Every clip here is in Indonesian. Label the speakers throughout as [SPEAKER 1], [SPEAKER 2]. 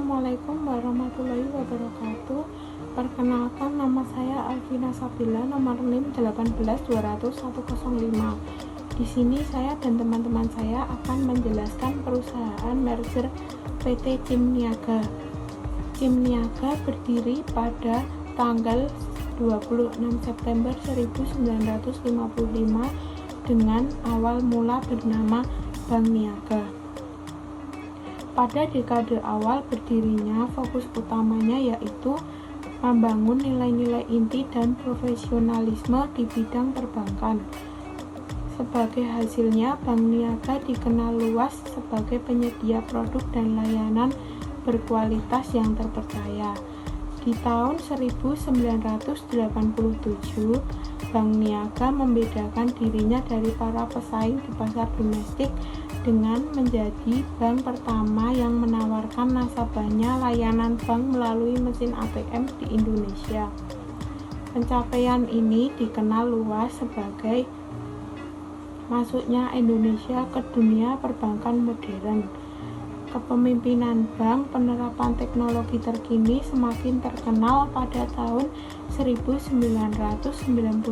[SPEAKER 1] Assalamualaikum warahmatullahi wabarakatuh. Perkenalkan, nama saya Alvina Sabila, nomor NIM 18200-105. Di sini saya dan teman-teman saya akan menjelaskan perusahaan merger PT Cim Niaga. Cim Niaga berdiri pada tanggal 26 September 1955 dengan awal mula bernama Bank Niaga. Pada dekade awal berdirinya, fokus utamanya yaitu membangun nilai-nilai inti dan profesionalisme di bidang perbankan. Sebagai hasilnya, Bank Niaga dikenal luas sebagai penyedia produk dan layanan berkualitas yang terpercaya. Di tahun 1987, Bank Niaga membedakan dirinya dari para pesaing di pasar domestik dengan menjadi bank pertama yang menawarkan nasabahnya layanan bank melalui mesin ATM di Indonesia. Pencapaian ini dikenal luas sebagai masuknya Indonesia ke dunia perbankan modern. Kepemimpinan bank penerapan teknologi terkini semakin terkenal pada tahun 1991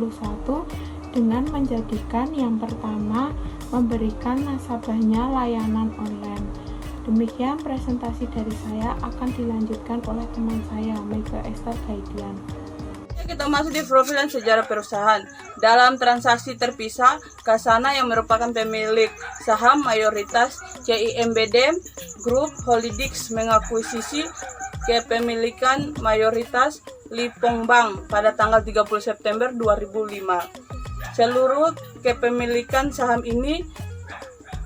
[SPEAKER 1] dengan menjadikan yang pertama memberikan nasabahnya layanan online. Demikian presentasi dari saya, akan dilanjutkan oleh teman saya, Mega Esther Gaidian.
[SPEAKER 2] Kita masuk di profil dan sejarah perusahaan. Dalam transaksi terpisah, Kasana yang merupakan pemilik saham mayoritas CIMBD Group Holdings mengakuisisi kepemilikan mayoritas Lippo Bank pada tanggal 30 September 2005. Seluruh kepemilikan saham ini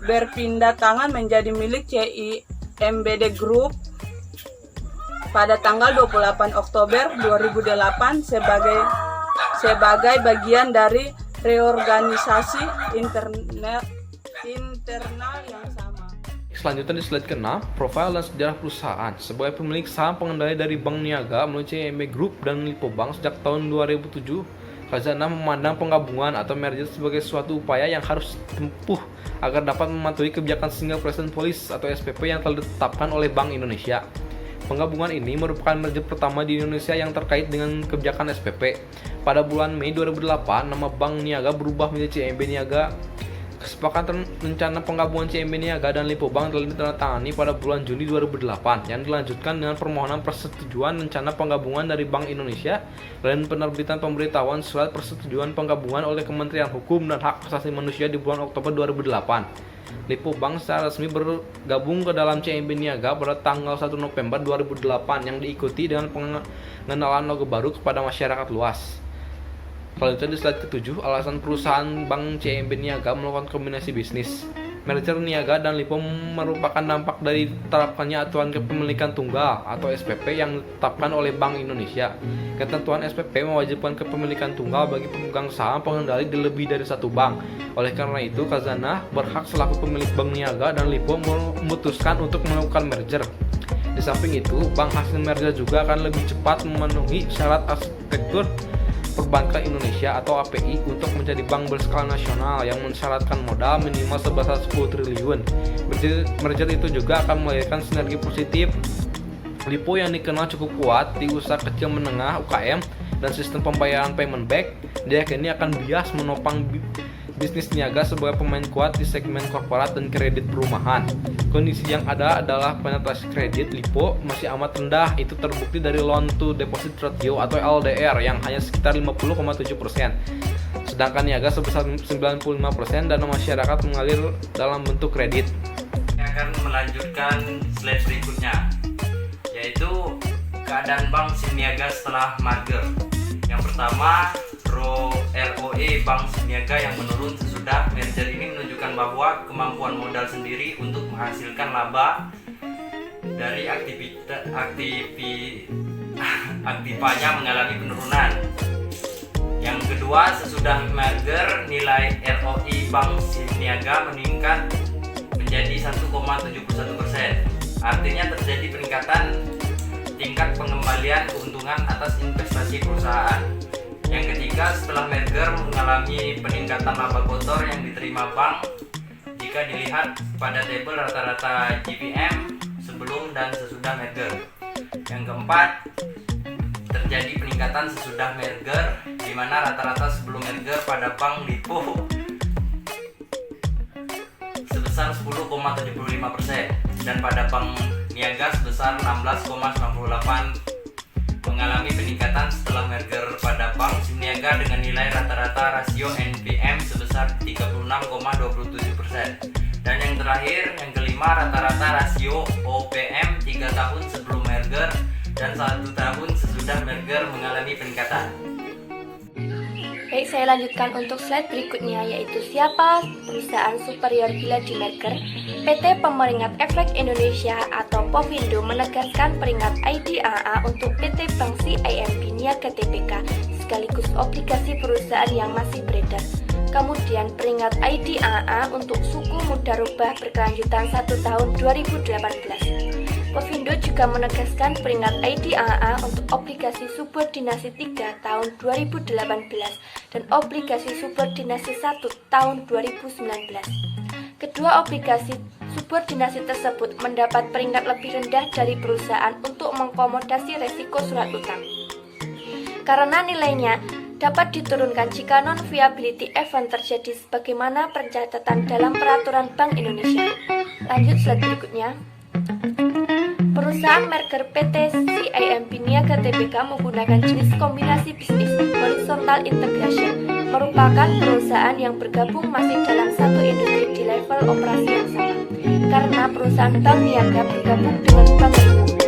[SPEAKER 2] berpindah tangan menjadi milik CIMBD Group pada tanggal 28 Oktober 2008 sebagai bagian dari reorganisasi internal yang sama.
[SPEAKER 3] Selanjutnya di slide ke-6, profil dan sejarah perusahaan. Sebagai pemilik saham pengendali dari Bank Niaga melalui CIMB Group dan Lippo Bank sejak tahun 2007, Khazanah memandang penggabungan atau merger sebagai suatu upaya yang harus ditempuh agar dapat mematuhi kebijakan Single Presence Policy atau SPP yang telah ditetapkan oleh Bank Indonesia. Penggabungan ini merupakan merger pertama di Indonesia yang terkait dengan kebijakan SPP. Pada bulan Mei 2008, nama Bank Niaga berubah menjadi CIMB Niaga. Kesepakatan rencana penggabungan CIMB Niaga dan Lippo Bank telah ditandatangani pada bulan Juni 2008 yang dilanjutkan dengan permohonan persetujuan rencana penggabungan dari Bank Indonesia dan penerbitan pemberitahuan surat persetujuan penggabungan oleh Kementerian Hukum dan Hak Asasi Manusia di bulan Oktober 2008. Lippo Bank secara resmi bergabung ke dalam CIMB Niaga pada tanggal 1 November 2008 yang diikuti dengan pengenalan logo baru kepada masyarakat luas. Selanjutnya di slide ke-7, alasan perusahaan Bank CIMB Niaga melakukan kombinasi bisnis. Merger Niaga dan Lippo merupakan dampak dari terapkannya aturan kepemilikan tunggal atau SPP yang ditetapkan oleh Bank Indonesia. Ketentuan SPP mewajibkan kepemilikan tunggal bagi pemegang saham pengendali di lebih dari satu bank. Oleh karena itu, Khazanah berhak selaku pemilik Bank Niaga dan Lippo memutuskan untuk melakukan merger. Di samping itu, bank hasil merger juga akan lebih cepat memenuhi syarat arsitektur Perbankan Indonesia atau API untuk menjadi bank berskala nasional yang mensyaratkan modal minimal sebesar 10 triliun. Merger itu juga akan melahirkan sinergi positif. Lippo yang dikenal cukup kuat di usaha kecil menengah UKM dan sistem pembayaran payment back diyakini akan bias menopang bisnis Niaga sebagai pemain kuat di segmen korporat dan kredit perumahan. Kondisi yang ada adalah penetrasi kredit Lippo masih amat rendah. Itu terbukti dari loan to deposit ratio atau LDR yang hanya sekitar 50,7%. Sedangkan Niaga sebesar 95% dana masyarakat mengalir dalam bentuk kredit.
[SPEAKER 4] Saya akan melanjutkan slide berikutnya, yaitu keadaan Bank Cim Niaga setelah merger. Yang pertama, ROE Bank Cim Niaga yang menurun sesudah merger ini menunjukkan bahwa kemampuan modal sendiri untuk menghasilkan laba dari aktivanya mengalami penurunan. Yang kedua, sesudah merger nilai ROI Bank Cim Niaga meningkat menjadi 1,71%. Artinya terjadi peningkatan tingkat pengembalian keuntungan atas investasi perusahaan. Yang ketiga, setelah merger mengalami peningkatan laba kotor yang diterima bank jika dilihat pada tabel rata-rata GPM sebelum dan sesudah merger. Yang keempat, terjadi peningkatan sesudah merger, di mana rata-rata sebelum merger pada Bank Lipo sebesar 10,75% dan pada Bank Niaga sebesar 16,98%, mengalami peningkatan setelah merger pada Bank Niaga dengan nilai rata-rata rasio NPM sebesar 36,27%. Dan yang terakhir, yang kelima, rata-rata rasio OPM 3 tahun sebelum merger dan 1 tahun sesudah merger mengalami peningkatan.
[SPEAKER 5] Baik, saya lanjutkan untuk slide berikutnya, yaitu siapa perusahaan superior bila di merger. PT Pemeringat Efek Indonesia atau Povindo menegaskan peringkat IDAA untuk PT Bank CIMB Niaga Tbk sekaligus obligasi perusahaan yang masih beredar. Kemudian peringkat IDAA untuk suku muda rubah berkelanjutan 1 tahun 2018. Povindo juga menegaskan peringkat IDAA untuk obligasi subordinasi 3 tahun 2018 dan obligasi subordinasi 1 tahun 2019. Kedua obligasi subordinasi tersebut mendapat peringkat lebih rendah dari perusahaan untuk mengakomodasi resiko surat utang, karena nilainya dapat diturunkan jika non-viability event terjadi sebagaimana pencatatan dalam peraturan Bank Indonesia. Lanjut slide berikutnya. Perusahaan merger PT CIMB Niaga Tbk menggunakan jenis kombinasi bisnis horizontal integration, merupakan perusahaan yang bergabung masih dalam satu industri di level operasi yang sama, karena perusahaan Bank Niaga bergabung dengan Bank Lipo.